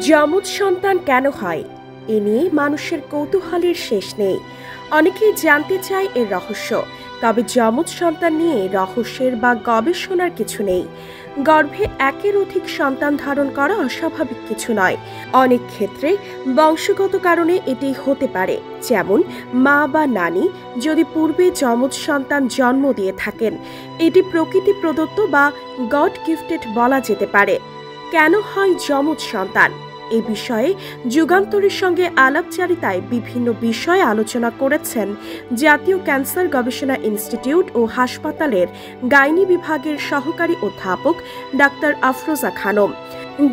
যমজ সন্তান কেন হয় এ নিয়ে মানুষের কৌতূহলের শেষ নেই। অনেকেই জানতে চায় এর রহস্য। তবে যমজ সন্তান নিয়ে রহস্যের বা গবেষণার কিছু নেই। গর্ভে একের অধিক সন্তান ধারণ করা অস্বাভাবিক কিছু নয়। অনেক ক্ষেত্রে বংশগত কারণে এটি হতে পারে, যেমন মা বা নানি যদি পূর্বে যমজ সন্তান জন্ম দিয়ে থাকেন, এটি প্রকৃতি প্রদত্ত বা গড গিফটেড বলা যেতে পারে। কেন হয় যমজ সন্তান? এ বিষয়ে যুগান্তরের সঙ্গে আলাপচারিতায় বিভিন্ন বিষয়ে আলোচনা করেছেন জাতীয় ক্যান্সার গবেষণা ইনস্টিটিউট ও হাসপাতালের গাইনি বিভাগের সহকারী অধ্যাপক ডাক্তার আফরোজা খানম।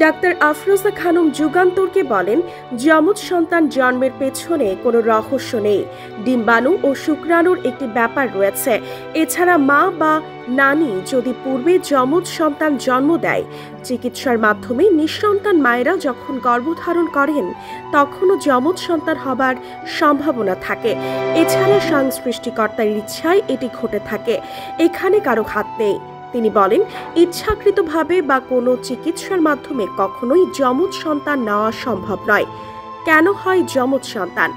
ডাক্তার আফরোজা খানম যুগান্তরকে বলেন, যমজ সন্তান জন্মের পেছনে কোনো রহস্য নেই। ডিম্বাণু ও শুক্রাণুর একটি ব্যাপার রয়েছে। এছাড়া মা বা নানি যদি পূর্বে যমজ সন্তান জন্ম দেয়, চিকিৎসার মাধ্যমে নিঃসন্তান মায়েরা যখন গর্ভধারণ করেন তখনও যমজ সন্তান হবার সম্ভাবনা থাকে। এছাড়া সৃষ্টিকর্তার ইচ্ছায় এটি ঘটে থাকে, এখানে কারো হাত নেই। তিনি বলেন, ইচ্ছাকৃতভাবে বা কোনো চিকিৎসার মাধ্যমে কখনোই যমজ সন্তান নেওয়া সম্ভব নয়। কেন হয় যমজ সন্তান?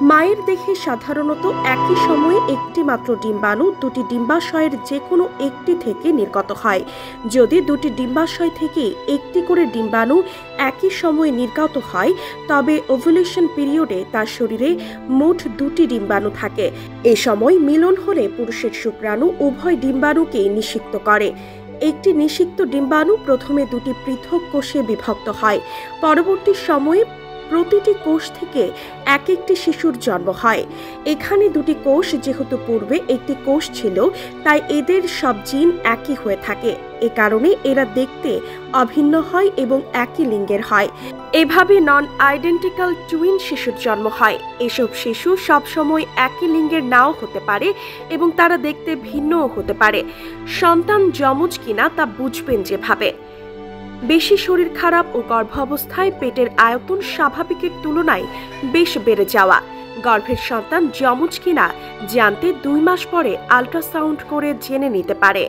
মায়ের দেহে সাধারণত একই সময়ে একটি মাত্র ডিম্বাণু দুটি ডিম্বাশয়ের যে কোনো একটি থেকে নির্গত হয়। যদি দুটি ডিম্বাশয় থেকে একটি করে ডিম্বাণু একই সময়ে নির্গত হয়, তবে ওভুলেশন পিরিয়ডে তার শরীরে মোট দুটি ডিম্বাণু থাকে। এ সময় মিলন হলে পুরুষের শুক্রাণু উভয় ডিম্বাণুকেই নিষিক্ত করে। একটি নিষিক্ত ডিম্বাণু প্রথমে দুটি পৃথক কোষে বিভক্ত হয়। পরবর্তী সময়ে প্রতিটি কোষ থেকে এক একটি শিশুর জন্ম হয়। এখানে দুটি কোষ যেহেতু পূর্বে একটি কোষ ছিল, তাই এদের সব জিন একই হয়ে থাকে। এ কারণে এরা দেখতে অভিন্ন হয় এবং একই লিঙ্গের হয়। এভাবে নন আইডেন্টিক্যাল টুইন শিশুর জন্ম হয়। এসব শিশু সবসময় একই লিঙ্গের নাও হতে পারে এবং তারা দেখতে ভিন্নও হতে পারে। সন্তান যমজ কিনা তা বুঝবেন যেভাবে: বেশি শরীর খারাপ ও গর্ভাবস্থায় পেটের আয়তন স্বাভাবিকের তুলনায় বেশ বেড়ে যাওয়া, গর্ভের সন্তান যমজ কিনা জানতে 2 মাস পরে আল্ট্রাসাউন্ড করে জেনে নিতে পারে।